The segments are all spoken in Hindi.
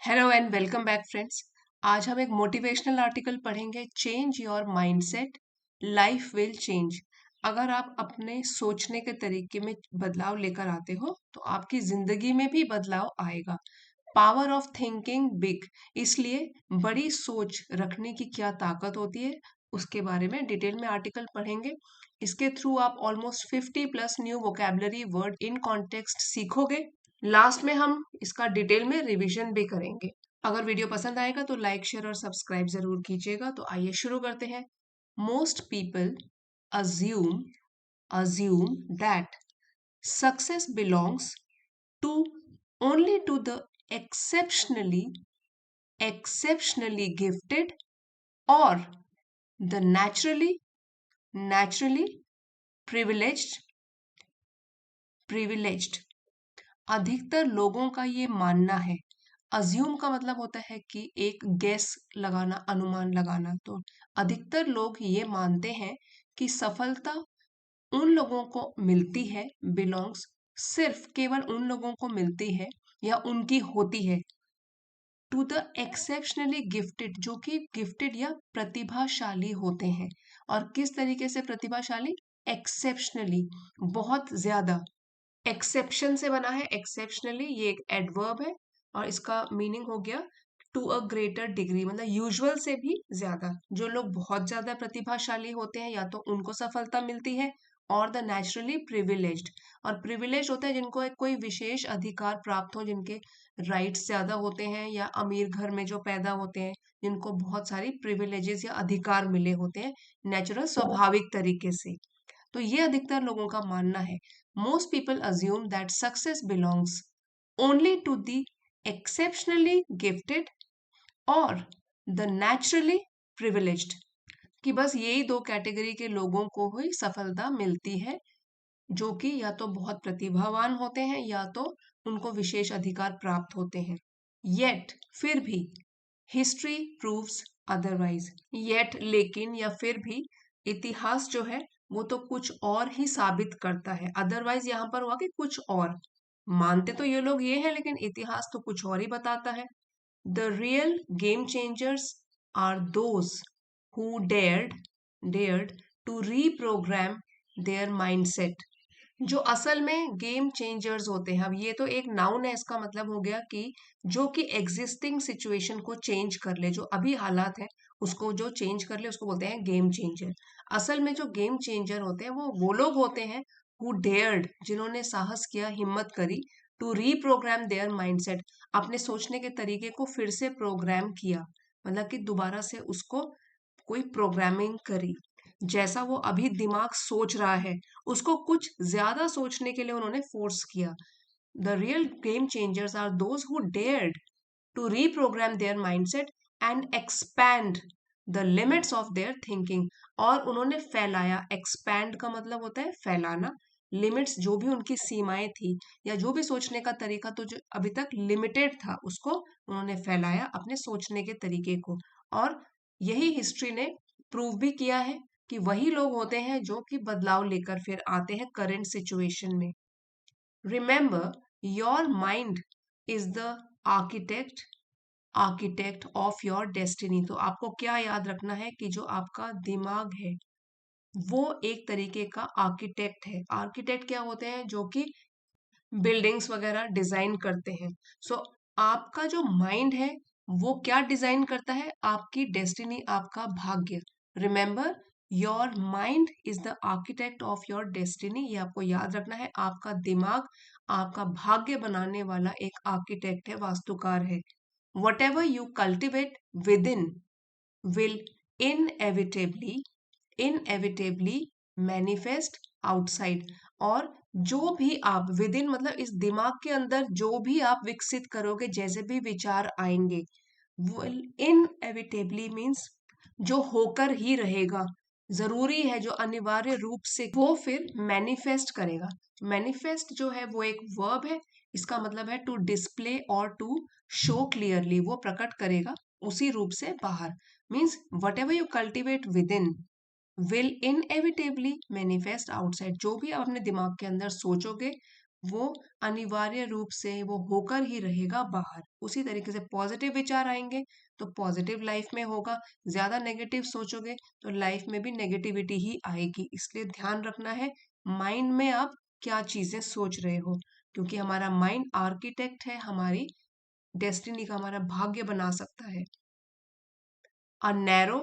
Hello and welcome back friends. आज हम एक मोटिवेशनल आर्टिकल पढ़ेंगे। Change your mindset, life will change. अगर आप अपने सोचने के तरीके में बदलाव लेकर आते हो तो आपकी जिंदगी में भी बदलाव आएगा। पावर ऑफ थिंकिंग बिग, इसलिए बड़ी सोच रखने की क्या ताकत होती है उसके बारे में डिटेल में आर्टिकल पढ़ेंगे। इसके थ्रू आप almost 50 plus new vocabulary word in context सीखोगे। लास्ट में हम इसका डिटेल में रिवीजन भी करेंगे। अगर वीडियो पसंद आएगा तो लाइक शेयर और सब्सक्राइब जरूर कीजिएगा। तो आइए शुरू करते हैं। Most people assume assume that success belongs to only to the exceptionally exceptionally gifted or the naturally privileged privileged। अधिकतर लोगों का ये मानना है। अज्यूम का मतलब होता है कि एक गेस लगाना, अनुमान लगाना। तो अधिकतर लोग ये मानते हैं कि सफलता उन लोगों को मिलती है, बिलोंग्स सिर्फ केवल उन लोगों को मिलती है या उनकी होती है, टू द एक्सेप्शनली गिफ्टेड, जो कि गिफ्टेड या प्रतिभाशाली होते हैं। और किस तरीके से प्रतिभाशाली? एक्सेप्शनली, बहुत ज्यादा। एक्सेप्शन से बना है एक्सेप्शनली, ये एक एडवर्ब है और इसका मीनिंग हो गया टू अ ग्रेटर डिग्री, मतलब यूजुअल से भी ज्यादा। जो लोग बहुत ज्यादा प्रतिभाशाली होते हैं या तो उनको सफलता मिलती है, और द नेचुरली प्रिविलेज्ड। और प्रिविलेज होता है जिनको एक कोई विशेष अधिकार प्राप्त हो, जिनके राइट्स ज्यादा होते हैं, या अमीर घर में जो पैदा होते हैं जिनको बहुत सारी प्रिविलेजेस या अधिकार मिले होते हैं नेचुरल स्वाभाविक तरीके से। तो ये अधिकतर लोगों का मानना है। Most people assume that success belongs only to the exceptionally gifted और द नेचुरली प्रिविलेज्ड, कि बस यही दो कैटेगरी के लोगों को ही सफलता मिलती है, जो कि या तो बहुत प्रतिभावान होते हैं या तो उनको विशेष अधिकार प्राप्त होते हैं। येट, फिर भी, हिस्ट्री प्रूव्स अदरवाइज। येट, लेकिन या फिर भी, इतिहास जो है वो तो कुछ और ही साबित करता है। अदरवाइज यहाँ पर हुआ कि कुछ और। मानते तो ये लोग ये हैं लेकिन इतिहास तो कुछ और ही बताता है। The real game changers are those who dared to reprogram their mindset. जो असल में गेम चेंजर्स होते हैं, अब ये तो एक नाउन है, इसका मतलब हो गया कि जो कि एग्जिस्टिंग सिचुएशन को चेंज कर ले, जो अभी हालात है उसको जो चेंज कर ले उसको बोलते हैं गेम चेंजर। असल में जो गेम चेंजर होते हैं वो लोग होते हैं हु डेयर्ड, जिन्होंने साहस किया, हिम्मत करी, टू रीप्रोग्राम देयर माइंडसेट, अपने सोचने के तरीके को फिर से प्रोग्राम किया, मतलब कि दोबारा से उसको कोई प्रोग्रामिंग करी। जैसा वो अभी दिमाग सोच रहा है उसको कुछ ज्यादा सोचने के लिए उन्होंने फोर्स किया। The real game changers are those who dared to reprogram their mindset and expand the limits of their thinking. और उन्होंने फैलाया, एक्सपैंड का मतलब होता है फैलाना, लिमिट्स जो भी उनकी सीमाएं थी या जो भी सोचने का तरीका तो जो अभी तक लिमिटेड था उसको उन्होंने फैलाया, अपने सोचने के तरीके को। और यही हिस्ट्री ने प्रूव भी किया है कि वही लोग होते हैं जो कि बदलाव लेकर फिर आते हैं करंट सिचुएशन में। Remember, your mind is the architect architect of your destiny. तो आपको क्या याद रखना है कि जो आपका दिमाग है वो एक तरीके का आर्किटेक्ट है। आर्किटेक्ट क्या होते हैं? जो कि बिल्डिंग्स वगैरह डिजाइन करते हैं। सो आपका जो माइंड है वो क्या डिजाइन करता है? आपकी डेस्टिनी, आपका भाग्य। Remember, your mind is the architect of your destiny. ये आपको याद रखना है। आपका दिमाग आपका भाग्य बनाने वाला एक आर्किटेक्ट है, वास्तुकार है। What ever you cultivate with in will inevitably inevitably manifest outside। और जो भी आप विद इन, मतलब इस दिमाग के अंदर जो भी आप विकसित करोगे, जैसे भी विचार आएंगे, will inevitably मीन्स जो होकर ही रहेगा, जरूरी है, जो अनिवार्य रूप से वो फिर मैनिफेस्ट करेगा। मैनिफेस्ट जो है वो एक वर्ब है, इसका मतलब है टू डिस्प्ले और टू शो क्लियरली, वो प्रकट करेगा उसी रूप से बाहर। Means what ever you cultivate with in will inevitably manifest outside. जो भी आप अपने दिमाग के अंदर सोचोगे वो अनिवार्य रूप से वो होकर ही रहेगा बाहर। उसी तरीके से पॉजिटिव विचार आएंगे तो पॉजिटिव लाइफ में होगा, ज्यादा नेगेटिव सोचोगे तो लाइफ में भी नेगेटिविटी ही आएगी। इसलिए ध्यान रखना है माइंड में आप क्या चीजें सोच रहे हो, क्योंकि हमारा माइंड आर्किटेक्ट है, हमारी डेस्टिनी का, हमारा भाग्य बना सकता है। A narrow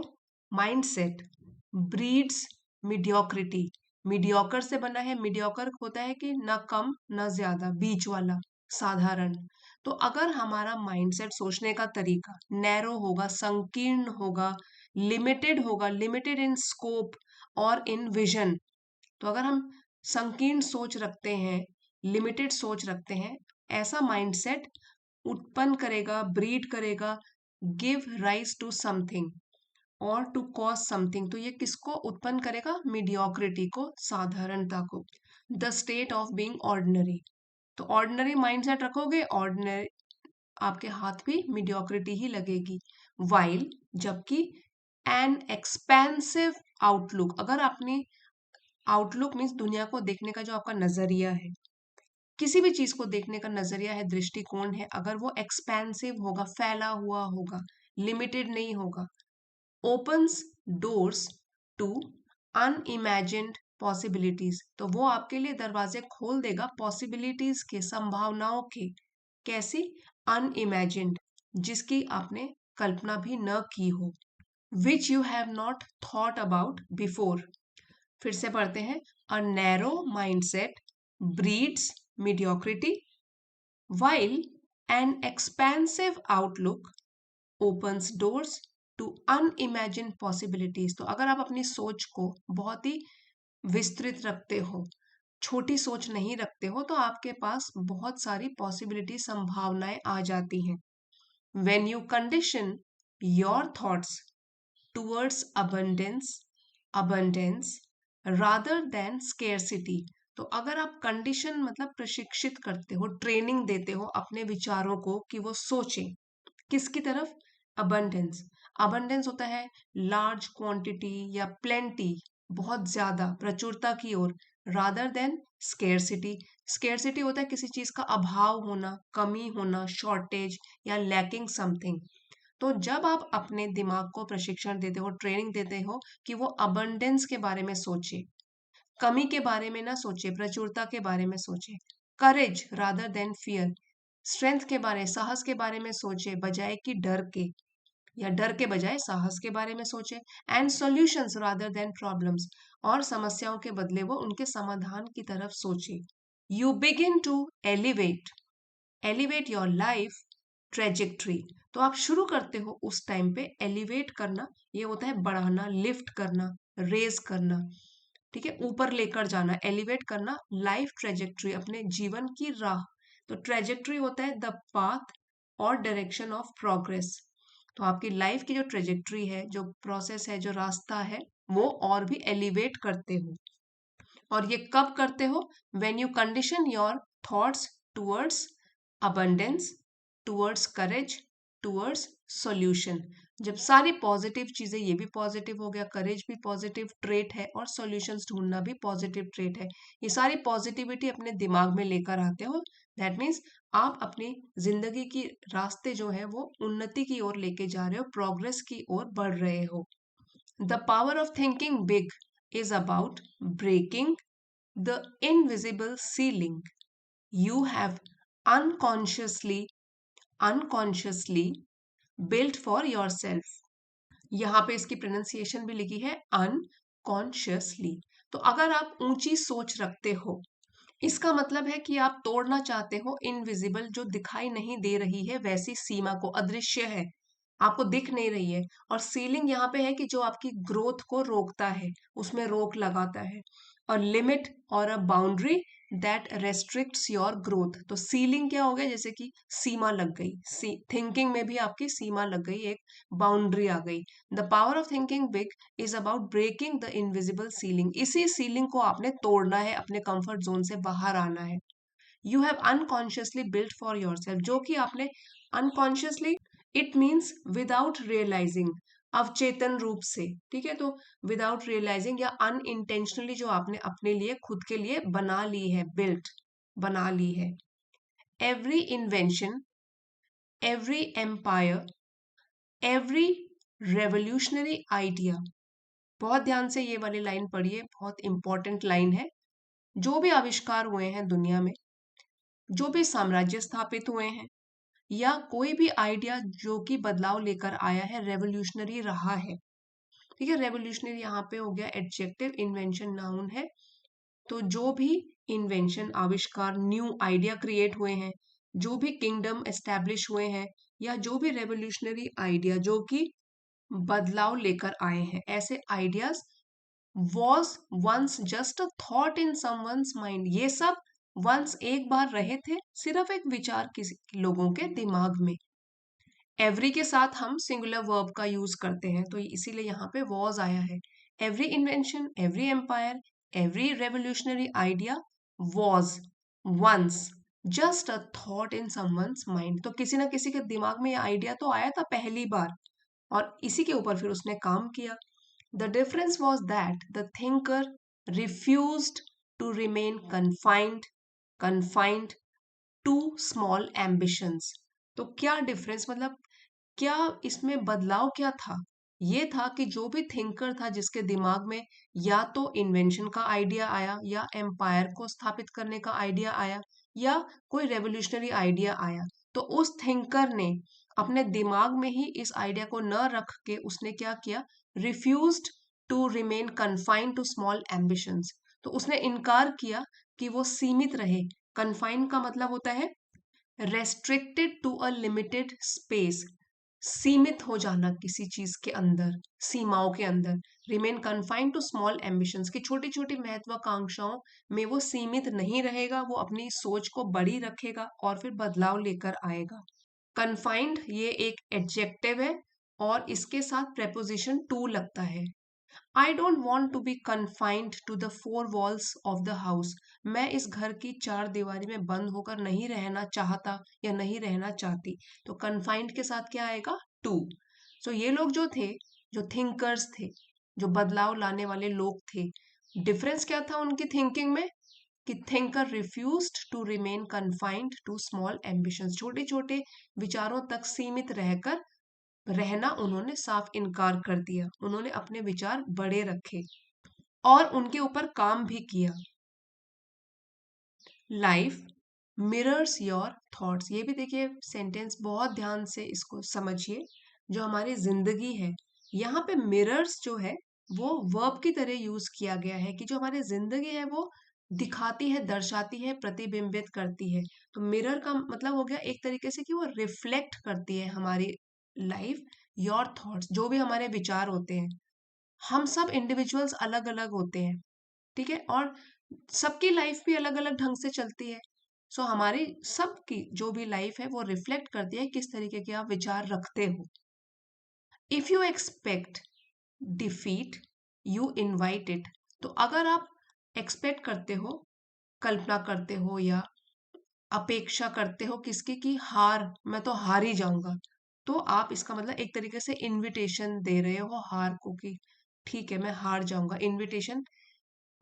mindset breeds mediocrity। Mediocre से बना है, मीडियोकर होता है कि ना कम ना ज्यादा, बीच वाला, साधारण। तो अगर हमारा माइंडसेट, सोचने का तरीका नैरो होगा, संकीर्ण होगा, लिमिटेड होगा, लिमिटेड इन स्कोप और इन विजन, तो अगर हम संकीर्ण सोच रखते हैं, लिमिटेड सोच रखते हैं, ऐसा माइंडसेट उत्पन्न करेगा, ब्रीड करेगा, गिव राइज टू समथिंग और टू कॉज समथिंग। तो ये किसको उत्पन्न करेगा? मीडियोक्रिटी को, साधारणता को। The state of being ordinary. तो ऑर्डिनरी माइंडसेट रखोगे, ऑर्डिनरी आपके हाथ भी मीडियोक्रिटी ही लगेगी। वाइल, जबकि एन एक्सपेंसिव आउटलुक, अगर अपनी आउटलुक मीन्स दुनिया को देखने का जो आपका नजरिया है, किसी भी चीज को देखने का नजरिया है, दृष्टिकोण है, अगर वो एक्सपेंसिव होगा, फैला हुआ होगा, लिमिटेड नहीं होगा, opens doors to unimagined possibilities, तो वो आपके लिए दरवाजे खोल देगा पॉसिबिलिटीज के, संभावनाओं के। कैसी? अनइमेजिन्ड, जिसकी आपने कल्पना भी न की हो। Which you have not thought about before. फिर से पढ़ते हैं। A narrow mindset breeds mediocrity while an expansive outlook opens doors to unimagined possibilities। तो अगर आप अपनी सोच को बहुत ही विस्तृत रखते हो, छोटी सोच नहीं रखते हो, तो आपके पास बहुत सारी पॉसिबिलिटी, संभावनाएं आ जाती हैं। when you condition your thoughts towards abundance rather than scarcity, तो अगर आप कंडीशन मतलब प्रशिक्षित करते हो, ट्रेनिंग देते हो अपने विचारों को कि वो सोचें किसकी तरफ? अबंडेंस। अबंडेंस होता है लार्ज क्वांटिटी या प्लेंटी, बहुत ज्यादा, प्रचुरता की ओर। Rather than scarcity. स्केर्सिटी होता है किसी चीज का अभाव होना, कमी होना, शॉर्टेज या लैकिंग समथिंग। तो जब आप अपने दिमाग को प्रशिक्षण देते हो, ट्रेनिंग देते हो कि वो अबंडेंस के बारे में सोचे, कमी के बारे में ना सोचे, प्रचुरता के बारे में सोचे। करेज रादर देन फियर, स्ट्रेंथ के बारे, साहस के बारे में सोचे बजाय कि डर के, या डर के बजाय साहस के बारे में सोचे। And solutions rather than problems, और समस्याओं के बदले वो उनके समाधान की तरफ सोचे। You begin to elevate elevate your life trajectory. तो आप शुरू करते हो उस टाइम पे एलिवेट करना, ये होता है बढ़ाना, लिफ्ट करना, रेज करना, ठीक है, ऊपर लेकर जाना, एलिवेट करना लाइफ ट्रेजेक्ट्री, अपने जीवन की राह। तो ट्रेजेक्ट्री होता है द पाथ और डायरेक्शन ऑफ प्रोग्रेस। तो आपकी लाइफ की जो ट्रेजेक्ट्री है, जो प्रोसेस है, जो रास्ता है, वो और भी एलिवेट करते हो। और ये कब करते हो? When you condition your thoughts towards abundance, towards courage, towards solution. जब सारी पॉजिटिव चीजें, ये भी पॉजिटिव हो गया, करेज भी पॉजिटिव ट्रेट है और सॉल्यूशंस ढूंढना भी पॉजिटिव ट्रेट है, ये सारी पॉजिटिविटी अपने दिमाग में लेकर आते हो, दैट मीन्स आप अपनी जिंदगी की रास्ते जो है वो उन्नति की ओर लेके जा रहे हो, प्रोग्रेस की ओर बढ़ रहे हो। The power of thinking big is about breaking the invisible ceiling you have unconsciously unconsciously built for yourself। यहाँ पे इसकी प्रोनाउंसिएशन भी लिखी है अनकॉन्शियसली। तो अगर आप ऊंची सोच रखते हो, इसका मतलब है कि आप तोड़ना चाहते हो इनविजिबल, जो दिखाई नहीं दे रही है वैसी सीमा को, अदृश्य है, आपको दिख नहीं रही है। और सीलिंग यहाँ पे है कि जो आपकी ग्रोथ को रोकता है, उसमें रोक लगाता है। और लिमिट और a boundary that restricts your growth. तो सीलिंग क्या हो गया? जैसे कि सीमा लग गई, थिंकिंग में भी आपकी सीमा लग गई, एक बाउंड्री आ गई। The power of thinking big is about breaking the invisible ceiling. इसी सीलिंग को आपने तोड़ना है, अपने कंफर्ट जोन से बाहर आना है। You have unconsciously built for yourself, जो कि आपने unconsciously, it means without realizing, अवचेतन रूप से, ठीक है, तो विदाउट रियलाइजिंग या अनइंटेंशनली जो आपने अपने लिए, खुद के लिए बना ली है, बिल्ट, बना ली है। Every invention, every empire, every revolutionary idea, बहुत ध्यान से ये वाली लाइन पढ़िए, बहुत इंपॉर्टेंट लाइन है। जो भी आविष्कार हुए हैं दुनिया में, जो भी साम्राज्य स्थापित हुए हैं, या कोई भी आइडिया जो कि बदलाव लेकर आया है, रेवोल्यूशनरी रहा है। ठीक है, रेवोल्यूशनरी यहाँ पे हो गया एडजेक्टिव, इन्वेंशन नाउन है। तो जो भी इन्वेंशन, आविष्कार, न्यू आइडिया क्रिएट हुए हैं, जो भी किंगडम एस्टैब्लिश हुए हैं, या जो भी रेवोल्यूशनरी आइडिया जो कि बदलाव लेकर आए हैं, ऐसे ideas was once just a thought in someone's mind, ये सब once एक बार रहे थे, सिर्फ एक विचार किसी लोगों के दिमाग में। एवरी के साथ हम सिंगुलर वर्ब का यूज करते हैं, तो इसीलिए यहाँ पे was आया है। Every invention, every empire, every revolutionary idea was once just a thought in someone's mind, तो किसी ना किसी के दिमाग में ये आइडिया तो आया था पहली बार, और इसी के ऊपर फिर उसने काम किया। The difference was that the thinker refused to remain confined to small ambitions. तो क्या डिफरेंस, मतलब क्या इसमें बदलाव क्या था? ये था कि जो भी थिंकर था जिसके दिमाग में या तो इन्वेंशन का आइडिया आया, या एम्पायर को स्थापित करने का आइडिया आया, या कोई रेवोल्यूशनरी आइडिया आया, तो उस थिंकर ने अपने दिमाग में ही इस आइडिया को न रख के उसने क्या किया, refused to remain confined to small ambitions, तो उसने इनकार किया कि वो सीमित रहे। कन्फाइंड का मतलब होता है restricted to a limited space, सीमित हो जाना किसी चीज के अंदर, सीमाओं के अंदर। Remain confined to small ambitions, की छोटी छोटी महत्वाकांक्षाओं में वो सीमित नहीं रहेगा, वो अपनी सोच को बड़ी रखेगा और फिर बदलाव लेकर आएगा। कन्फाइंड ये एक एडजेक्टिव है और इसके साथ प्रेपोजिशन टू लगता है। I don't want to be confined to the four walls of the house, मैं इस घर की चार दीवारी में बंद होकर नहीं रहना चाहता या नहीं रहना चाहती, तो कन्फाइंड के साथ क्या आएगा, टू। सो ये लोग जो थे, जो थिंकर्स थे, जो बदलाव लाने वाले लोग थे, डिफरेंस क्या था उनकी थिंकिंग में, कि thinker refused to remain confined to small ambitions, छोटे छोटे विचारों तक सीमित रहकर रहना उन्होंने साफ इनकार कर दिया, उन्होंने अपने विचार बड़े रखे और उनके ऊपर काम भी किया। लाइफ मिरर्स योर थॉट्स, ये भी देखिए सेंटेंस, बहुत ध्यान से इसको समझिए। जो हमारी जिंदगी है, यहाँ पे मिरर्स जो है वो वर्ब की तरह यूज किया गया है, कि जो हमारी जिंदगी है वो दिखाती है, दर्शाती है, प्रतिबिंबित करती है। तो मिरर का मतलब हो गया एक तरीके से कि वो रिफ्लेक्ट करती है हमारी लाइफ। योर थॉट्स, जो भी हमारे विचार होते हैं, हम सब इंडिविजुअल्स अलग अलग होते हैं, ठीक है, और सबकी लाइफ भी अलग अलग ढंग से चलती है। सो हमारी सबकी जो भी लाइफ है वो रिफ्लेक्ट करती है किस तरीके के आप विचार रखते हो। If you expect defeat, you invite it, तो अगर आप एक्सपेक्ट करते हो, कल्पना करते हो या अपेक्षा करते हो किसकी, की हार, मैं तो हार ही जाऊंगा, तो आप इसका मतलब एक तरीके से इनविटेशन दे रहे हो हार को, कि ठीक है मैं हार जाऊंगा, इनविटेशन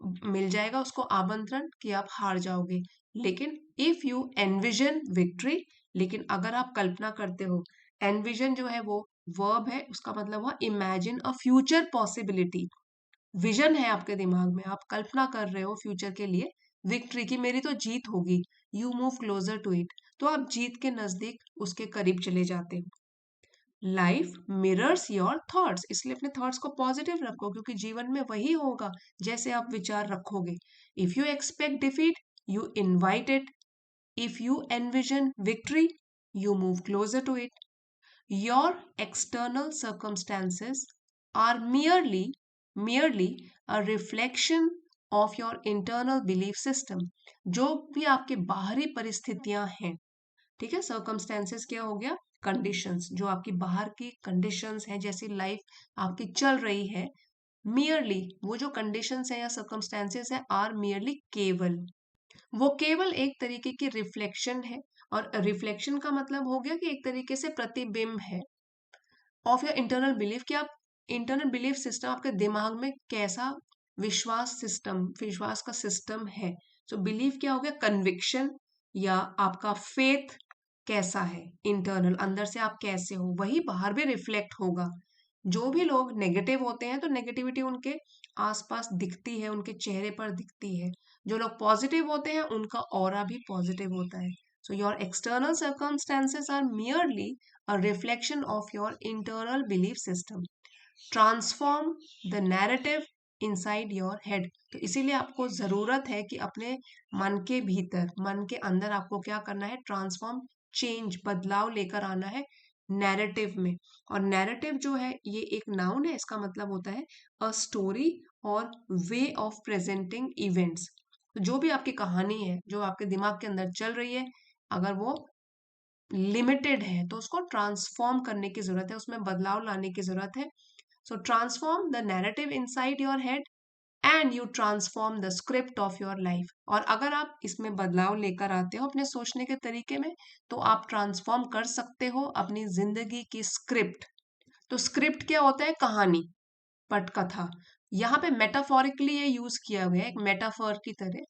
मिल जाएगा उसको, आमंत्रण कि आप हार जाओगे। लेकिन इफ यू एनविजन विक्ट्री, लेकिन अगर आप कल्पना करते हो, एनविजन जो है वो वर्ब है, उसका मतलब हुआ imagine a future possibility, vision है आपके दिमाग में, आप कल्पना कर रहे हो फ्यूचर के लिए विक्ट्री की, मेरी तो जीत होगी, you move closer to it, तो आप जीत के नजदीक, उसके करीब चले जाते हो। लाइफ मिरर्स योर थॉट्स, इसलिए अपने थॉट्स को पॉजिटिव रखो, क्योंकि जीवन में वही होगा जैसे आप विचार रखोगे। If you expect defeat, you invite it, if you envision victory, you move closer to it. Your external circumstances are merely a reflection of your internal belief system, जो भी आपके बाहरी परिस्थितियां हैं, ठीक है, सर्कमस्टेंसेस क्या हो गया, कंडीशंस, जो आपकी बाहर की कंडीशंस हैं, जैसी लाइफ आपकी चल रही है, मियरली वो जो कंडीशंस है या सर्कमस्टेंसेस है, आर मियरली केवल, वो केवल एक तरीके की रिफ्लेक्शन है। और रिफ्लेक्शन का मतलब हो गया कि एक तरीके से प्रतिबिंब है ऑफ योर इंटरनल बिलीफ, कि आप इंटरनल बिलीफ सिस्टम, आपके दिमाग में कैसा विश्वास का सिस्टम है, सो बिलीफ क्या हो गया, कन्विक्शन या आपका फेथ कैसा है, इंटरनल अंदर से आप कैसे हो, वही बाहर भी रिफ्लेक्ट होगा। जो भी लोग नेगेटिव होते हैं तो नेगेटिविटी उनके आसपास दिखती है, उनके चेहरे पर दिखती है। जो लोग पॉजिटिव होते हैं उनका ऑरा भी पॉजिटिव होता है। So your external circumstances are merely a reflection of your internal belief system. Transform the narrative inside your head. तो इसीलिए आपको जरूरत है कि अपने मन के भीतर, मन के अंदर आपको क्या करना है, ट्रांसफॉर्म, चेंज, बदलाव लेकर आना है नैरेटिव में। और नैरेटिव जो है ये एक नाउन है, इसका मतलब होता है अ स्टोरी और वे ऑफ प्रेजेंटिंग इवेंट्स। जो भी आपकी कहानी है, जो आपके दिमाग के अंदर चल रही है, अगर वो लिमिटेड है तो उसको ट्रांसफॉर्म करने की जरूरत है, उसमें बदलाव लाने की जरूरत है। So transform the narrative inside your head and you transform the script of your life. और अगर आप इसमें बदलाव लेकर आते हो अपने सोचने के तरीके में, तो आप ट्रांसफॉर्म कर सकते हो अपनी जिंदगी की स्क्रिप्ट। तो स्क्रिप्ट क्या होता है, कहानी, पटकथा। यहाँ पे मेटाफोरिकली ये यूज किया गया है, एक मेटाफोर की तरह,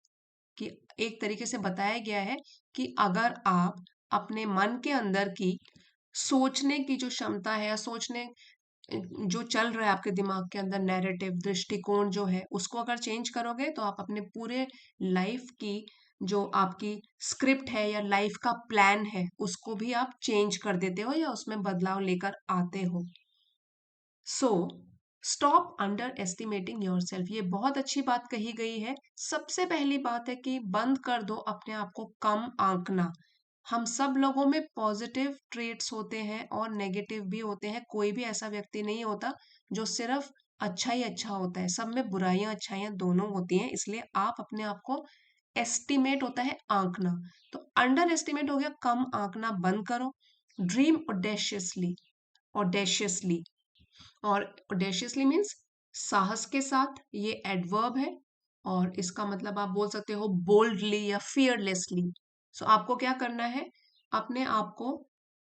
कि एक तरीके से बताया गया है कि अगर आप अपने मन के अंदर की सोचने की जो क्षमता है, या सोचने जो चल रहा है आपके दिमाग के अंदर, नैरेटिव, दृष्टिकोण जो है, उसको अगर चेंज करोगे तो आप अपने पूरे लाइफ की जो आपकी स्क्रिप्ट है या लाइफ का प्लान है, उसको भी आप चेंज कर देते हो या उसमें बदलाव लेकर आते हो। So stop under estimating your self. ये बहुत अच्छी बात कही गई है। सबसे पहली बात है कि बंद कर दो अपने आप को कम आंकना। हम सब लोगों में पॉजिटिव ट्रेट्स होते हैं और नेगेटिव भी होते हैं। कोई भी ऐसा व्यक्ति नहीं होता जो सिर्फ अच्छा ही अच्छा होता है, सब में बुराइयां अच्छाइयां दोनों होती हैं। इसलिए आप अपने आप को, एस्टिमेट होता है आंकना, तो अंडर एस्टिमेट हो गया कम आंकना, बंद करो। ड्रीम ऑडेशियसली, ऑडेशियसली, और ऑडेशियसली मीन्स साहस के साथ, ये एडवर्ब है। और इसका मतलब आप बोल सकते हो बोल्डली या फियरलेसली। सो आपको क्या करना है, अपने आप को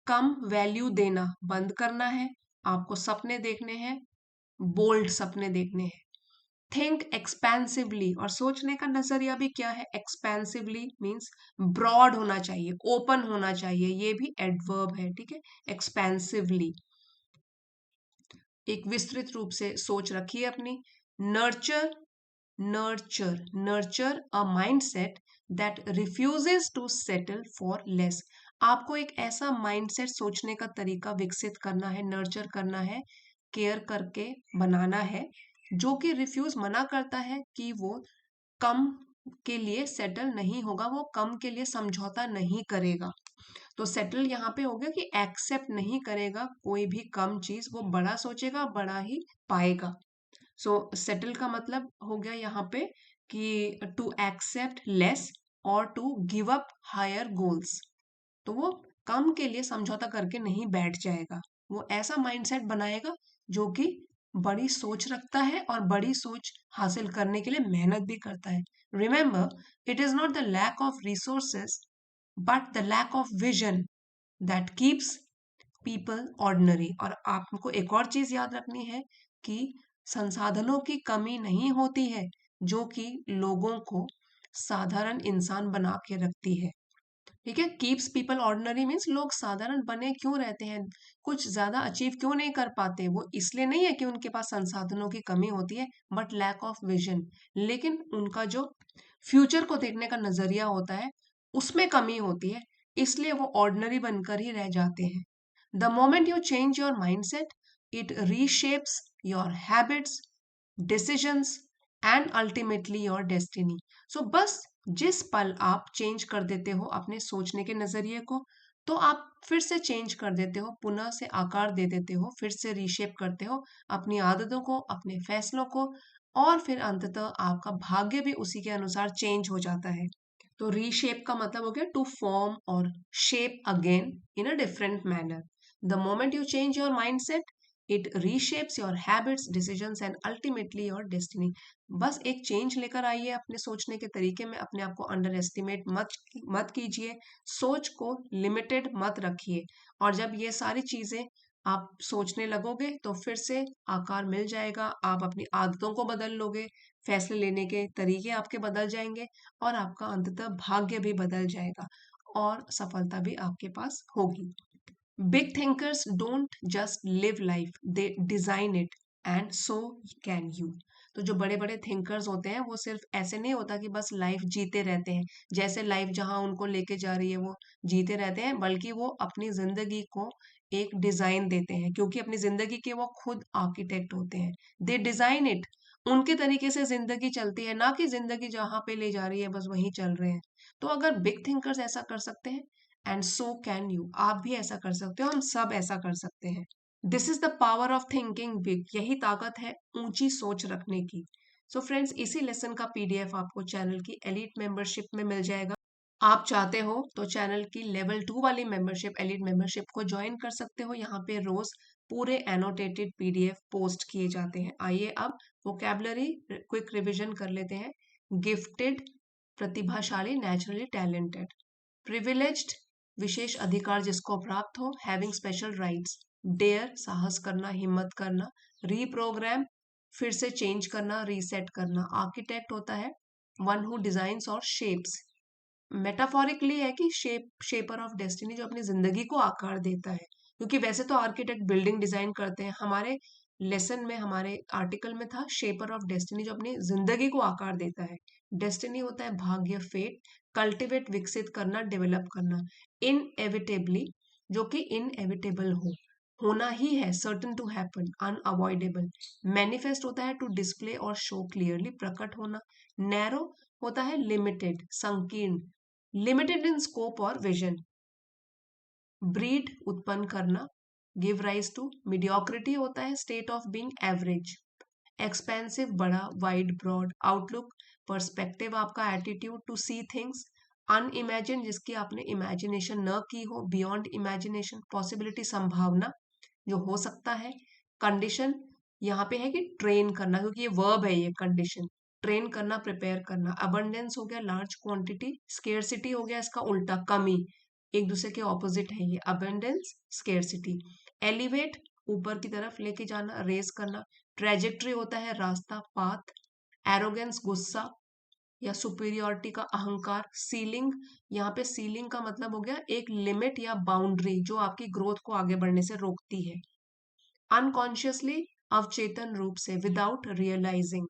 कम वैल्यू देना बंद करना है। आपको सपने देखने हैं, बोल्ड सपने देखने हैं। थिंक एक्सपेंसिवली, और सोचने का नजरिया भी क्या है, एक्सपेंसिवली मीन्स ब्रॉड होना चाहिए, ओपन होना चाहिए, ये भी एडवर्ब है, ठीक है। एक्सपेंसिवली, एक विस्तृत रूप से सोच रखिए अपनी। Nurture, nurture, nurture a mindset that refuses to settle for less. आपको एक ऐसा माइंडसेट, सोचने का तरीका विकसित करना है, नर्चर करना है, केयर करके बनाना है, जो कि रिफ्यूज, मना करता है कि वो कम के लिए सेटल नहीं होगा, वो कम के लिए समझौता नहीं करेगा। तो सेटल यहाँ पे हो गया कि एक्सेप्ट नहीं करेगा कोई भी कम चीज, वो बड़ा सोचेगा, बड़ा ही पाएगा। सो सेटल का मतलब हो गया यहाँ पे कि टू एक्सेप्ट लेस और to give up higher goals. तो वो कम के लिए समझौता करके नहीं बैठ जाएगा, वो ऐसा माइंडसेट बनाएगा जो कि बड़ी सोच रखता है और बड़ी सोच हासिल करने के लिए मेहनत भी करता है। Remember, it is not the lack of resources but the lack of vision that keeps people ordinary. और आपको एक और चीज याद रखनी है कि संसाधनों की कमी नहीं होती है जो कि लोगों को साधारण इंसान बना के रखती है, ठीक है। कीप्स पीपल ऑर्डिनरी मीन्स लोग साधारण बने क्यों रहते हैं, कुछ ज्यादा अचीव क्यों नहीं कर पाते, वो इसलिए नहीं है कि उनके पास संसाधनों की कमी होती है, बट लैक ऑफ विजन। लेकिन उनका जो फ्यूचर को देखने का नजरिया होता है, उसमें कमी होती है, इसलिए वो ऑर्डिनरी बनकर ही रह जाते हैं। The moment you change your mindset, it reshapes your habits, decisions and ultimately your destiny. So बस जिस पल आप चेंज कर देते हो अपने सोचने के नजरिए को, तो आप फिर से चेंज कर देते हो, पुनः से आकार दे देते हो, फिर से रीशेप करते हो अपनी आदतों को, अपने फैसलों को, और फिर अंततः आपका भाग्य भी उसी के अनुसार चेंज हो जाता है। तो रीशेप का मतलब हो गया टू फॉर्म और shape again in a different manner. The moment you change your mindset, it reshapes your habits, decisions and ultimately your destiny. बस एक चेंज लेकर आइए अपने सोचने के तरीके में, अपने आप को अंडर एस्टिमेट मत कीजिए, सोच को लिमिटेड मत रखिए। और जब ये सारी चीजें आप सोचने लगोगे तो फिर से आकार मिल जाएगा, आप अपनी आदतों को बदल लोगे, फैसले लेने के तरीके आपके बदल जाएंगे और आपका अंततः भाग्य भी बदल जाएगा और सफलता भी आपके पास होगी। Big thinkers don't just live life, they design it and so can you. तो जो बड़े बड़े थिंकर्स होते हैं वो सिर्फ ऐसे नहीं होता कि बस लाइफ जीते रहते हैं, जैसे लाइफ जहां उनको लेके जा रही है वो जीते रहते हैं, बल्कि वो अपनी जिंदगी को एक डिजाइन देते हैं, क्योंकि अपनी जिंदगी के वो खुद आर्किटेक्ट होते हैं। दे डिजाइन इट, उनके तरीके से जिंदगी चलती है, ना कि जिंदगी जहां पे ले जा रही है बस वहीं चल रहे हैं। तो अगर बिग थिंकर्स ऐसा कर सकते हैं एंड सो कैन यू, आप भी ऐसा कर सकते हो, हम सब ऐसा कर सकते हैं। This is the power of thinking big, यही ताकत है ऊंची सोच रखने की। सो फ्रेंड्स, इसी लेसन का पीडीएफ आपको चैनल की एलिट मेंबरशिप में मिल जाएगा। आप चाहते हो तो चैनल की लेवल 2 वाली मेंबरशिप, एलिट मेंबरशिप को ज्वाइन कर सकते हो। यहाँ पे रोज पूरे एनोटेटेड पीडीएफ पोस्ट किए जाते हैं। आइए अब वोकैबुलरी क्विक रिवीजन कर लेते हैं। गिफ्टेड, प्रतिभाशाली, नेचुरली टैलेंटेड। प्रिविलेज्ड, विशेष अधिकार जिसको प्राप्त हो, हैविंग स्पेशल राइट्स। डेयर, साहस करना, हिम्मत करना। रीप्रोग्राम, फिर से चेंज करना, रीसेट करना। आर्किटेक्ट होता है वन हु डिजाइन्स और शेप्स। मेटाफोरिकली है कि शेपर ऑफ डेस्टिनी, जो अपनी जिंदगी को आकार देता है, क्योंकि वैसे तो आर्किटेक्ट बिल्डिंग डिजाइन करते हैं, हमारे लेसन में, हमारे आर्टिकल में था शेपर ऑफ डेस्टिनी, जो अपनी जिंदगी को आकार देता है। डेस्टिनी होता है भाग्य, फेट। कल्टिवेट, विकसित करना, डेवलप करना। इनएविटेबली, जो कि इनएविटेबल हो, होना ही है, certain to happen, unavoidable. Manifest होता है टू डिस्प्ले और शो क्लियरली, प्रकट होना। नैरो होता है लिमिटेड, संकीर्ण, लिमिटेड इन स्कोप और विजन। ब्रीड, उत्पन्न करना, गिव राइज टू। मीडियोक्रिटी होता है state of being average. Expansive, बड़ा, वाइड, ब्रॉड। आउटलुक, पर्सपेक्टिव, आपका attitude to see things. Unimagined, जिसकी आपने इमेजिनेशन न की हो, बियॉन्ड इमेजिनेशन। पॉसिबिलिटी, संभावना, जो हो सकता है। कंडीशन, यहाँ पे है कि ट्रेन करना, क्योंकि ये वर्ब है, ये कंडीशन, ट्रेन करना, प्रिपेयर करना। अबंडेंस हो गया लार्ज क्वांटिटी। स्केर्सिटी हो गया इसका उल्टा, कमी, एक दूसरे के ऑपोजिट है ये, अबंडेंस, स्केर्सिटी। एलिवेट, ऊपर की तरफ लेके जाना, रेस करना। ट्रेजेक्ट्री होता है रास्ता, पाथ। एरोगेंस, गुस्सा या सुपीरियोरिटी का अहंकार। सीलिंग, यहाँ पे सीलिंग का मतलब हो गया एक लिमिट या बाउंड्री जो आपकी ग्रोथ को आगे बढ़ने से रोकती है। अनकॉन्शियसली, अवचेतन रूप से, विदाउट रियलाइजिंग।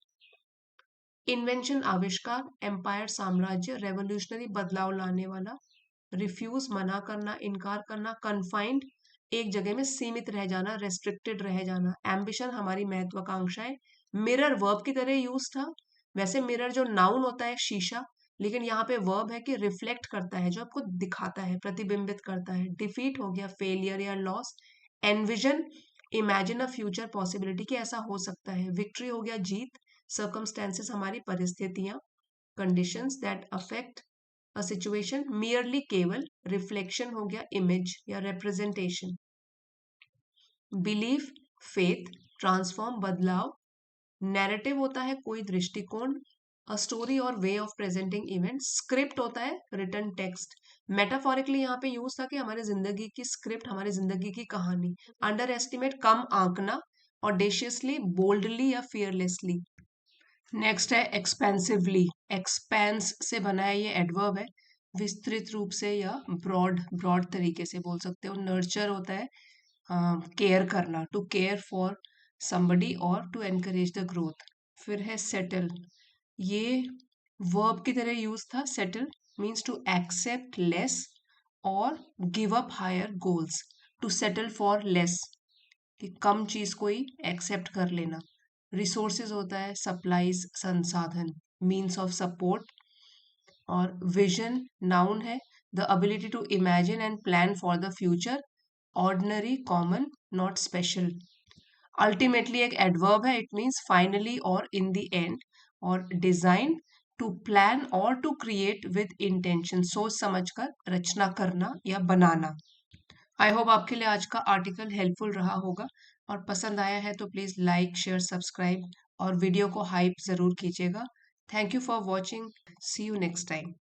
इन्वेंशन, आविष्कार। एम्पायर, साम्राज्य। रेवोल्यूशनरी, बदलाव लाने वाला। रिफ्यूज, मना करना, इनकार करना। कन्फाइंड, एक जगह में सीमित रह जाना, रेस्ट्रिक्टेड रह जाना। एम्बिशन, हमारी महत्वाकांक्षाएं। मिरर, वर्ब की तरह यूज था। वैसे मिरर जो नाउन होता है शीशा, लेकिन यहाँ पे वर्ब है कि रिफ्लेक्ट करता है, जो आपको दिखाता है, प्रतिबिंबित करता है। डिफीट हो गया फेलियर या loss. Envision, imagine a future possibility कि ऐसा हो सकता है। विक्ट्री हो गया जीत। सर्कमस्टेंसेस, हमारी परिस्थितियां। Conditions that affect a situation. Merely, केवल। रिफ्लेक्शन हो गया इमेज या रिप्रेजेंटेशन। Belief, faith. ट्रांसफॉर्म, बदलाव। नैरेटिव होता है कोई दृष्टिकोण, अ स्टोरी और way of presenting event. Script होता है रिटन टेक्स्ट। मेटाफोरिकली यहाँ पे यूज था कि हमारी जिंदगी की स्क्रिप्ट, हमारी जिंदगी की कहानी। अंडर एस्टिमेट, कम आंकना। ऑडेशियसली, बोल्डली या फियरलेसली। नेक्स्ट है एक्सपेंसिवली। एक्सपेंस से बना है, ये एडवर्ब है, विस्तृत रूप से या ब्रॉड, ब्रॉड तरीके से बोल सकते हो। नर्चर होता है केयर करना, टू केयर फॉर समबडी और टू एनकरेज द ग्रोथ। फिर है सेटल, ये वर्ब की तरह यूज था। Settle means to accept less और give up higher goals. To settle for less, कि कम चीज को ही एक्सेप्ट कर लेना। रिसोर्सेज होता है सप्लाईज, संसाधन, मीन्स ऑफ सपोर्ट। और विजन नाउन है, the ability to imagine and plan for the future. Ordinary, common, not special. Ultimately एक एडवर्ब है, इट मीन्स फाइनली और इन द एंड। और डिजाइन, टू प्लान और टू क्रिएट विद इंटेंशन, सोच समझकर रचना करना या बनाना। आई होप आपके लिए आज का आर्टिकल हेल्पफुल रहा होगा, और पसंद आया है तो प्लीज़ लाइक, शेयर, सब्सक्राइब और वीडियो को हाइप ज़रूर कीजिएगा। Thank you for watching, see you next time.